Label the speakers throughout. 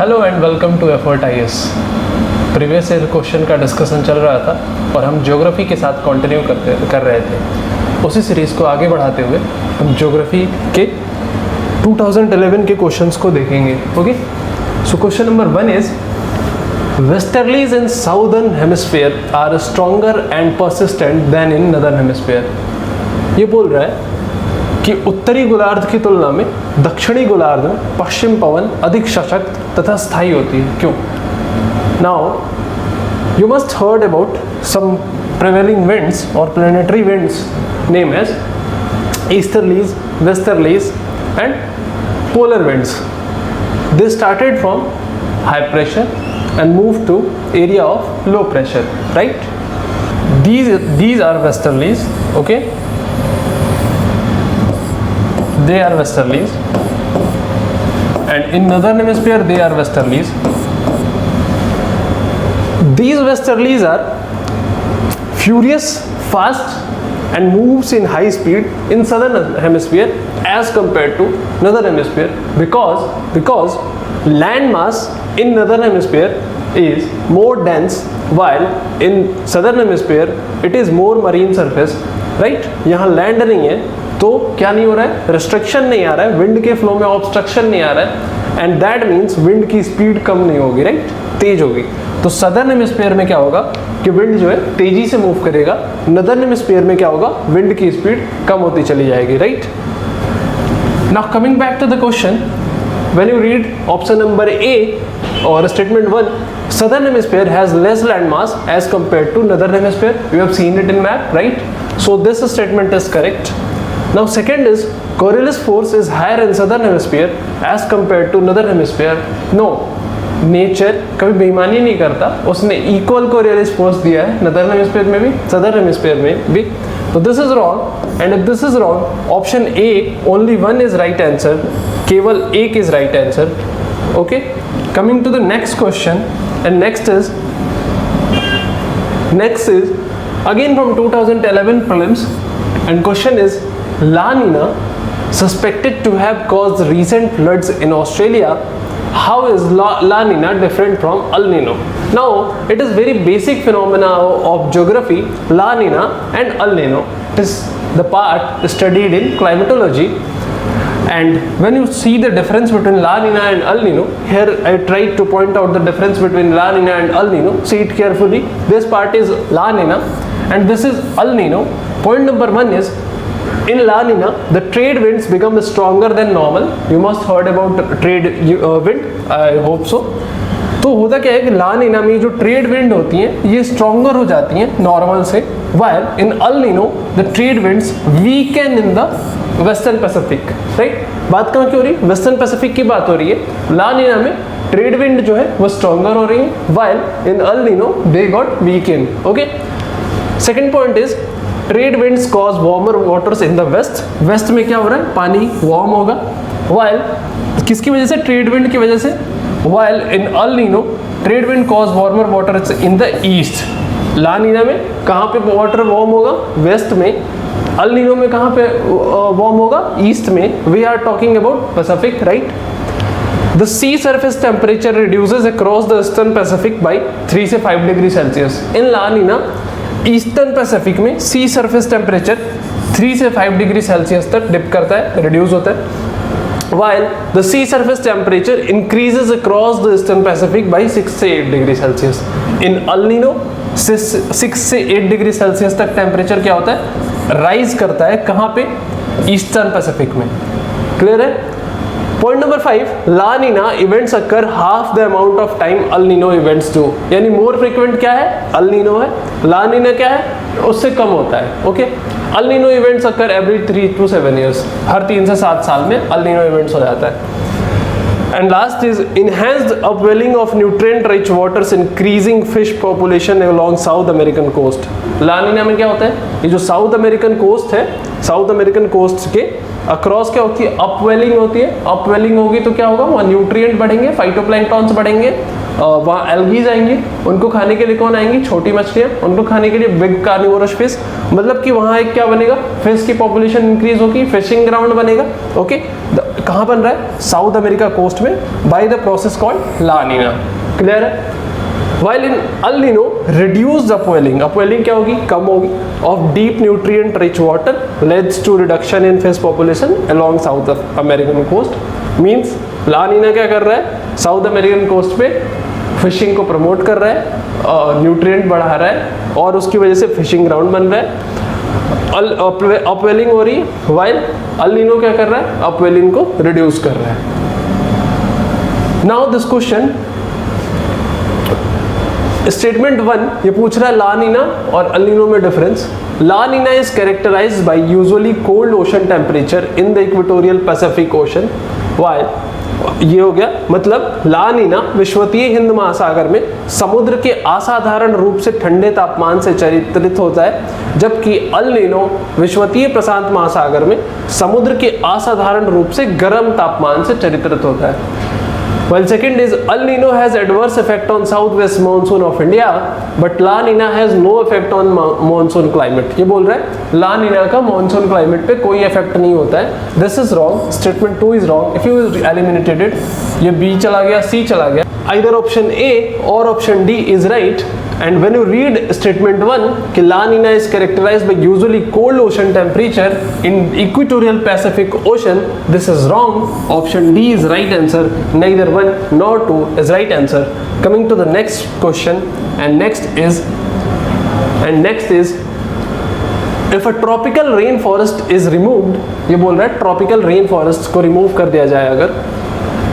Speaker 1: Hello and welcome to effort IAS. Previous year question का discussion चल रहा था और हम ज्योग्राफी के साथ कंटिन्यू कर रहे थे। उसी सीरीज़ को आगे बढ़ाते हुए हम ज्योग्राफी के 2011 के क्वेश्चंस को देखेंगे। Okay, so question number 1 is westerlies in southern hemisphere are stronger and persistent than in northern hemisphere. ये बोल रहा है कि उत्तरी गोलार्ध की तुलना में दक्षिणी गोलार्ध में पश्चिम पवन अधिक सशक्त तथा स्थायी होती है। क्यों? Now you must heard about some prevailing winds और planetary winds name as easterlies, westerlies and polar winds. They started from high pressure and move to area of low pressure, right? These are westerlies, okay? They are westerlies, and in northern hemisphere they are westerlies. These westerlies are furious, fast and moves in high speed in southern hemisphere as compared to northern hemisphere because land mass in northern hemisphere is more dense while in southern hemisphere it is more marine surface, right? यहाँ land नहीं है तो क्या नहीं हो रहा है, restriction नहीं आ रहा है, विंड के फ्लो में ऑब्स्ट्रक्शन नहीं आ रहा है, एंड दैट मीन्स विंड की स्पीड कम नहीं होगी, राइट? तेज होगी। तो सदर्न हेमिस्फीयर में क्या होगा कि विंड जो है तेजी से मूव करेगा, नदर्न हेमिस्फीयर में क्या होगा, विंड की स्पीड कम होती चली जाएगी, right? Now coming back to the question, when you read option number A or statement 1, southern hemisphere has less land mass as compared to northern hemisphere. You have seen it in map, right? So this statement is correct. Now second is Coriolis force is higher in southern hemisphere as compared to northern hemisphere. No, nature कभी बेईमानी नहीं करता, उसने equal Coriolis force दिया है northern hemisphere में भी, southern hemisphere में भी। तो this is wrong, and if this is wrong, option A only one is right answer, केवल एक is right answer. Okay, coming to the next question, and next is again from 2011 prelims, and question is La Nina suspected to have caused recent floods in Australia. How is La Nina different from El Nino? Now it is very basic phenomena of geography, La Nina and El Nino. It is the part studied in climatology, and when you see the difference between La Nina and El Nino, here I tried to point out the difference between La Nina and El Nino. See it carefully. This part is La Nina and this is El Nino. Point number 1 is, in La Nina the trade winds become stronger than normal. You must heard about trade wind, I hope so. तो होता क्या है कि ला Nina में जो trade wind होती हैं ये स्ट्रॉन्गर हो जाती हैं नॉर्मल से, while in El Nino the trade winds weaken in the western Pacific, right? बात कहाँ की हो रही है? वेस्टर्न पैसिफिक की बात हो रही है। ला नीना में ट्रेड विंड जो है वो स्ट्रॉन्गर हो रही है, while in El Nino they got weakened. Okay, second point is trade winds cause warmer waters in the west. West में क्या हो रहा है, पानी वार्म होगा, वाइल किसकी वजह से, ट्रेड विंड की वजह से, while in El Nino trade wind cause warmer waters in the east. La Nina में कहाँ पे वाटर वार्म होगा, वेस्ट में। El Nino में कहाँ पे वार्म होगा, ईस्ट में। We are talking about Pacific, right? The sea surface temperature reduces across the eastern Pacific by 3 से 5 डिग्री सेल्सियस। इन ला नीना ईस्टर्न पैसिफिक में सी सरफेस टेम्परेचर 3 से 5 डिग्री सेल्सियस तक डिप करता है, रिड्यूस होता है, while the sea surface temperature increases across the eastern Pacific by 6 से 8 degree Celsius. इन El Nino 6 से 8 डिग्री सेल्सियस तक टेम्परेचर क्या होता है, राइज करता है, कहाँ पे, ईस्टर्न पैसिफिक में। क्लियर है? Point number 5, La Nina events occur half the amount of time El Nino events do. यानी मोर फ्रिक्वेंट क्या है, El Nino है, ला नीना क्या है, उससे कम होता है। Okay, El Nino events occur every 3 to 7 years, हर 3 से 7 साल में El Nino इवेंट्स हो जाता है। And last is enhanced upwelling of nutrient rich waters increasing fish population along South American coast. La Nina में क्या होता है, ये जो साउथ अमेरिकन कोस्ट है, साउथ अमेरिकन कोस्ट के अक्रॉस क्या होती है, अपवेलिंग होती है। अपवेलिंग होगी तो क्या होगा, वहाँ न्यूट्रिएंट बढ़ेंगे, फाइटोप्लैंक्टॉन्स बढ़ेंगे, वहाँ एल्गीज आएंगी, उनको खाने के लिए कौन आएंगी, छोटी मछलियाँ, उनको खाने के लिए बिग कार्निवोरस फिश। मतलब कि वहाँ एक क्या बनेगा, फिश की पॉपुलेशन इंक्रीज होगी, फिशिंग ग्राउंड बनेगा। ओके, कहाँ बन रहा है? साउथ अमेरिका कोस्ट में by the process called La Nina. Clear है? While in El Nino reduce the upwelling, upwelling क्या होगी? कम होगी, of deep nutrient rich water leads to reduction in fish population along South American coast. Means ला नीना क्या कर रहा है? South American coast पे fishing को प्रमोट कर रहा है, न्यूट्रिएंट बढ़ा रहा है और उसकी वजह से फिशिंग ग्राउंड बन रहा है। अपवेलिंग हो रही है, वाइल एल नीनो क्या कर रहा है? अपवेलिंग को रिड्यूस कर रहा है। नाउ दिस क्वेश्चन, स्टेटमेंट 1 ये पूछ रहा है ला नीना और एल नीनो में difference. La Nina is characterised by usually cold ocean temperature in the equatorial Pacific ocean. Why ये हो गया, मतलब ला नीना विश्वतीय हिंद महासागर में समुद्र के असाधारण रूप से ठंडे तापमान से चरित्रित होता है, जबकि एल नीनो विश्वतीय प्रशांत महासागर में समुद्र के असाधारण रूप से गर्म तापमान से चरित्रित होता है। While second is El Nino has adverse effect on southwest monsoon of India, but La Nina has no effect on monsoon climate. ये बोल रहा है ला नीना का monsoon climate पे कोई effect नहीं होता है। This is wrong. Statement 2 is wrong. If you eliminated it, ये B चला गया, C चला गया. Either option A or option D is right. And when you read statement 1 कि La Nina is characterized by usually cold ocean temperature in equatorial Pacific Ocean, this is wrong. Option D is right answer. Neither 1 nor 2 is right answer. Coming to the next question, and next is if a tropical rainforest is removed, ये बोल रहा है tropical rainforest को remove कर दिया जाए अगर,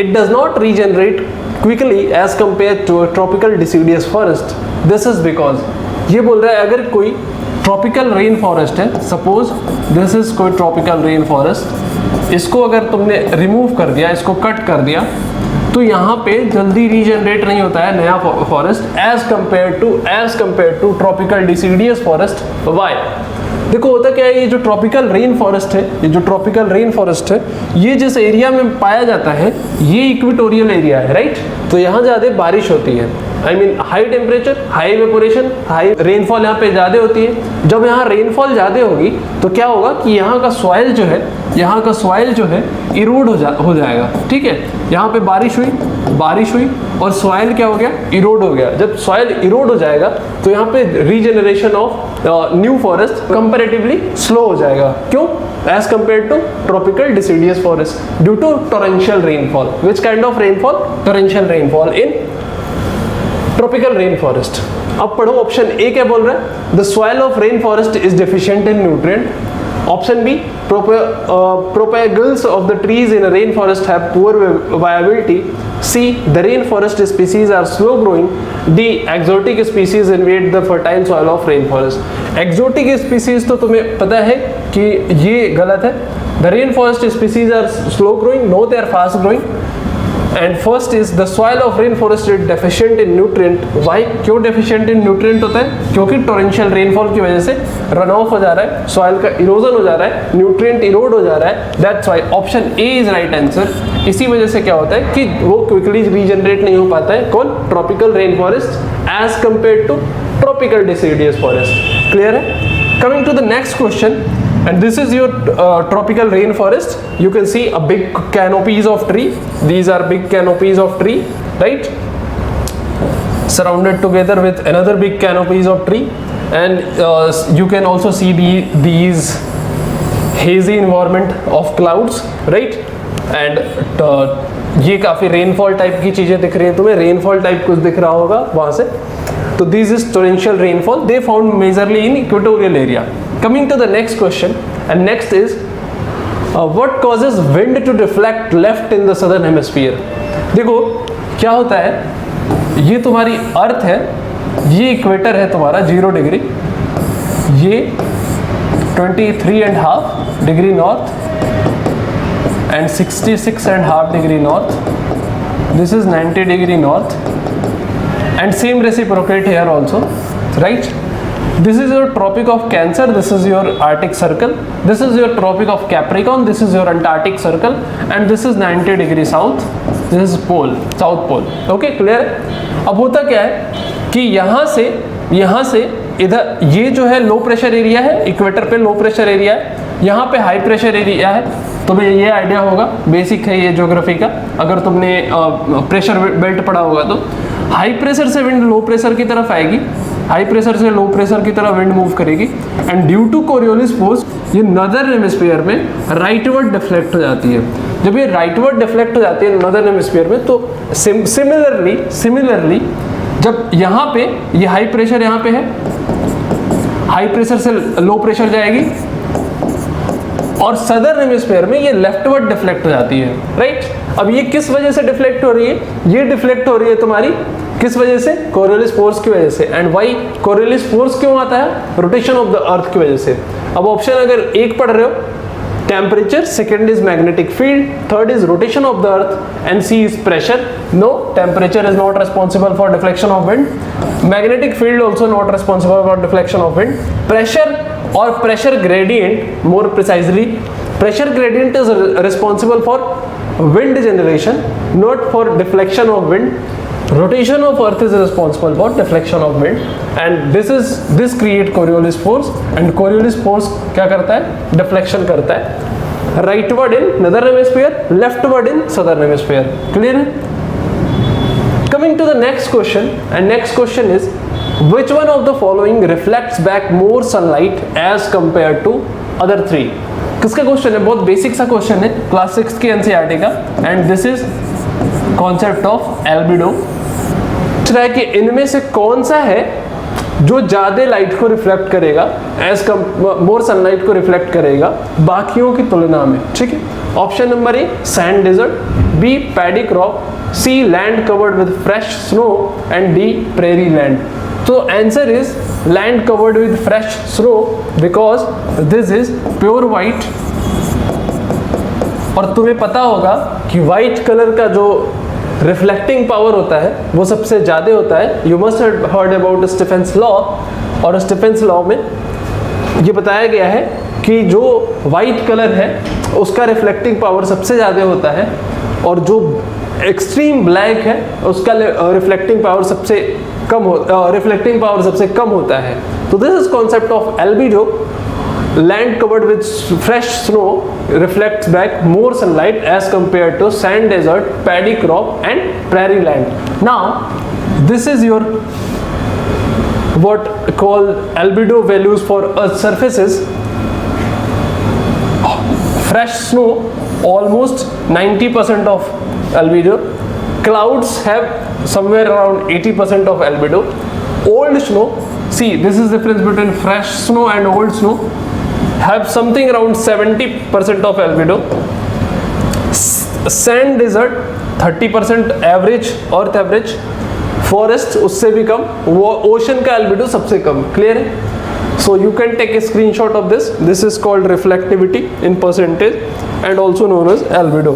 Speaker 1: it does not regenerate quickly as compared to a tropical deciduous forest. This is because ये बोल रहा है अगर कोई ट्रॉपिकल रेन फॉरेस्ट है, सपोज दिस इज कोई ट्रॉपिकल रेन फॉरेस्ट, इसको अगर तुमने रिमूव कर दिया, इसको कट कर दिया, तो यहाँ पे जल्दी रीजनरेट नहीं होता है नया forest as compare to tropical deciduous forest. Why? देखो होता क्या है, ये जो ट्रॉपिकल रेन फॉरेस्ट है, ये जिस एरिया में पाया जाता है ये इक्वेटोरियल एरिया है, राइट? तो यहाँ ज़्यादा बारिश होती है, I mean high temperature, high evaporation, high rainfall यहाँ पे ज़्यादा होती है। जब यहाँ रेनफॉल ज़्यादा होगी तो क्या होगा कि यहाँ का सॉइल जो है इरोड हो जाएगा। ठीक है, यहाँ पे बारिश हुई और सॉइल क्या हो गया? इरोड हो गया। जब सॉइल इरोड हो जाएगा तो यहाँ पे regeneration of new forest comparatively slow हो जाएगा। क्यों? As compare to tropical deciduous forest due to torrential rainfall. Which kind of rainfall? Torrential rainfall in tropical rain forest. अब पढ़ो ऑप्शन ए क्या बोल रहा है? The soil of rain forest is deficient in nutrient. Option B, propagals of the trees in a rainforest have poor viability. C, the rainforest species are slow growing. D, exotic species invade the fertile soil of rainforest. Exotic species तो तुम्हें पता है कि ये गलत है। The rainforest species are slow growing. No, they are fast growing. And first is the soil of rainforest is deficient in nutrient. Why? क्यों deficient in nutrient होता है? क्योंकि torrential rainfall की वजह से रन ऑफ हो जा रहा है, सॉइल का इरोजन हो जा रहा है, न्यूट्रिएंट इरोड हो जा रहा है। That's why option A is right answer. इसी वजह से क्या होता है कि वो क्विकली रीजनरेट नहीं हो पाता है। कौन? Tropical rain forest as compare to tropical deciduous forest. Clear है? Coming to the next question, and this is your tropical rainforest. You can see a big canopies of tree. These are big canopies of tree, right? Surrounded together with another big canopies of tree, and you can also see these hazy environment of clouds, right? And ये काफी rainfall type की चीजें दिख रही है तुम्हें, rainfall type कुछ दिख रहा होगा वहां से। तो this is torrential rainfall, they found majorly in equatorial area. Coming to the next question, and next is what causes wind to deflect left in the southern hemisphere? देखो क्या होता है, ये तुम्हारी अर्थ है, ये इक्वेटर है तुम्हारा 0 डिग्री, ये 23.5 degree north and 66.5 degree north, this is 90 degree north and same reciprocate here also, right? This is your tropic of Cancer, this is your Arctic Circle, this is your tropic of Capricorn, this is your Antarctic Circle, and this is 90 degree south, this is pole, south pole. Okay, clear? अब होता क्या है कि यहाँ से इधर ये जो है लो प्रेशर एरिया है, इक्वेटर पे लो प्रेशर एरिया है, यहाँ पे हाई प्रेशर एरिया है, तुम्हें ये आइडिया होगा, बेसिक है ये ज्योग्राफी का, अगर तुमने प्रेशर बेल्ट पढ़ा होगा तो। हाई प्रेशर से विंड लो प्रेशर की तरफ आएगी, हाई प्रेशर से लो प्रेशर की तरफ विंड मूव करेगी, and due to Coriolis force ये नदर्न हेमिस्फीयर में राइटवर्ड डिफ्लेक्ट हो जाती है। जब ये राइटवर्ड डिफ्लेक्ट हो जाती है नदर्न हेमिस्फीयर में, तो सिमिलरली जब यहाँ पे ये हाई प्रेशर यहाँ पे है, हाई प्रेशर से लो प्रेशर जाएगी, और सदर्न हेमिस्फीयर में ये लेफ्टवर्ड डिफ्लेक्ट हो जाती है, राइट। अब ये किस वजह से डिफ्लेक्ट हो रही है? ये डिफ्लेक्ट हो रही है तुम्हारी किस वजह से? कोरियोलिस फोर्स की वजह से। एंड वाई कोरियोलिस फोर्स क्यों आता है? रोटेशन ऑफ द अर्थ की वजह से। अब ऑप्शन अगर एक पढ़ रहे हो, temperature, second is magnetic field, third is rotation of the earth, and C is pressure. No, temperature is not responsible for deflection of wind, magnetic field also not responsible for deflection of wind. Pressure और pressure gradient, more precisely pressure gradient is responsible for wind generation, not for deflection of wind. Rotation of earth is responsible for deflection of wind, and this create Coriolis force, and Coriolis force क्या करता है? Deflection करता है rightward in northern hemisphere, leftward in southern hemisphere. Clear है? Coming to the next question, and next question is, which one of the following reflects back more sunlight as compared to other three? किसका question है? बहुत basic सा question है, class 6 की NCERT का, and this is concept of albedo. पूछ रहा है कि इनमें से कौन सा है जो ज्यादा लाइट को रिफ्लेक्ट करेगा, मोर सनलाइट को रिफ्लेक्ट करेगा बाकियों की तुलना में, ठीक है। Option number A sand desert, B paddy crop, C land covered with fresh snow, and D prairie land. तो answer is land covered with fresh snow because this is pure white। और तुम्हें पता होगा कि white कलर का जो reflecting power होता है वो सबसे ज़्यादा होता है। You must have heard about Stephen's law, और स्टीफेंस लॉ में ये बताया गया है कि जो वाइट कलर है उसका रिफ्लेक्टिंग पावर सबसे ज़्यादा होता है, और जो एक्सट्रीम ब्लैक है उसका रिफ्लेक्टिंग पावर सबसे कम होता है। तो this is concept of albedo. Land covered with fresh snow reflects back more sunlight as compare to sand desert, paddy crop, and prairie land. Now this is your what called albedo values for earth surfaces. Fresh snow almost 90% of albedo, clouds have somewhere around 80% of albedo, old snow, see this is the difference between fresh snow and old snow, have something around 70% of albedo, sand desert 30% average, earth average, forest उससे भी कम, वो ocean का albedo सबसे कम। Clear है? So you can take a screenshot of this. This is called reflectivity in percentage and also known as albedo.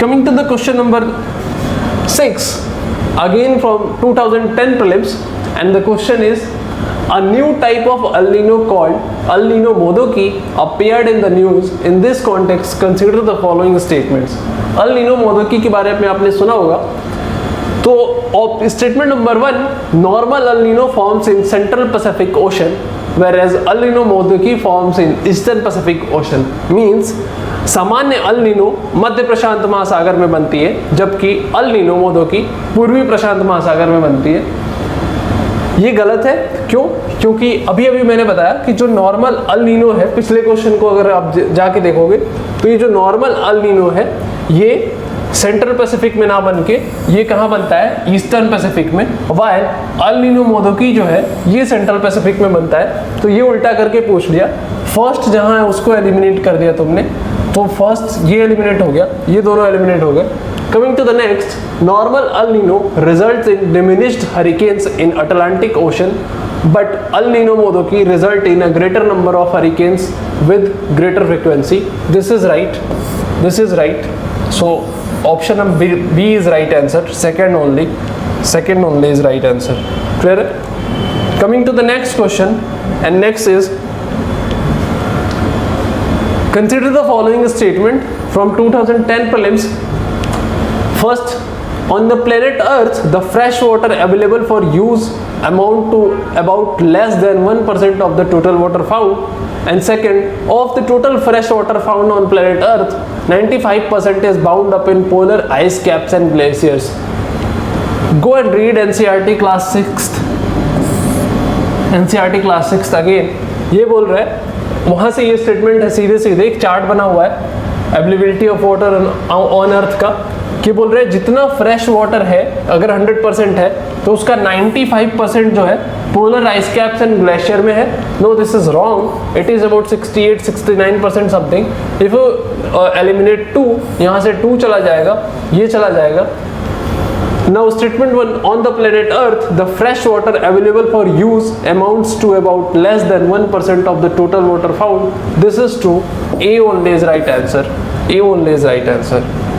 Speaker 1: Coming to the question number 6, again from 2010 prelims, and the question is, a new type of El Nino called El Nino Modoki appeared in the news. In this context, consider the following statements. El Nino Modoki के बारे में आपने सुना होगा। तो statement number 1, normal El Nino forms in central Pacific Ocean whereas El Nino Modoki forms in eastern Pacific Ocean. Means सामान्य El Nino मध्य प्रशांत महासागर में बनती है, जबकि एल नीनो मोदोकी पूर्वी प्रशांत महासागर में बनती है। ये गलत है। क्यों? क्योंकि अभी अभी मैंने बताया कि जो नॉर्मल एल नीनो है, पिछले क्वेश्चन को अगर आप जाके देखोगे तो ये जो नॉर्मल एल नीनो है ये सेंट्रल पैसिफिक में ना बन के ये कहाँ बनता है? ईस्टर्न पैसिफिक में। वाइल एल नीनो मोदोकी जो है ये सेंट्रल पैसिफिक में बनता है। तो ये उल्टा करके पूछ लिया, फर्स्ट जहाँ है उसको एलिमिनेट कर दिया तुमने, तो फर्स्ट ये एलिमिनेट हो गया, ये दोनों एलिमिनेट हो गए। Coming to the next, normal El Nino results in diminished hurricanes in Atlantic Ocean, but El Nino Modoki result in a greater number of hurricanes with greater frequency. This is right, this is right. So option number B is right answer. Second only is right answer. Clear? Coming to the next question, and next is, consider the following statement from 2010 prelims. First, On the planet Earth, the fresh water available for use amount to about less than 1% of the total water found. And second, of the total fresh water found on planet Earth, 95% is bound up in polar ice caps and glaciers. Go and read NCERT class 6th. NCERT class 6th again. ये बोल रहा है, वहाँ से ये statement है, सीधे सीधे एक चार्ट बना हुआ है availability of water on earth का, कि बोल रहे हैं जितना फ्रेश वाटर है अगर 100% है तो उसका 95% जो है polar ice caps and glacier में है. No, this is wrong. It is about 68-69% something. If you eliminate 2, यहाँ से 2 चला जाएगा, ये चला जाएगा. Now statement 1, on the planet Earth, the fresh water available for use amounts to about less than 1% of the total water found. This is true. A only is right answer. A only is right answer.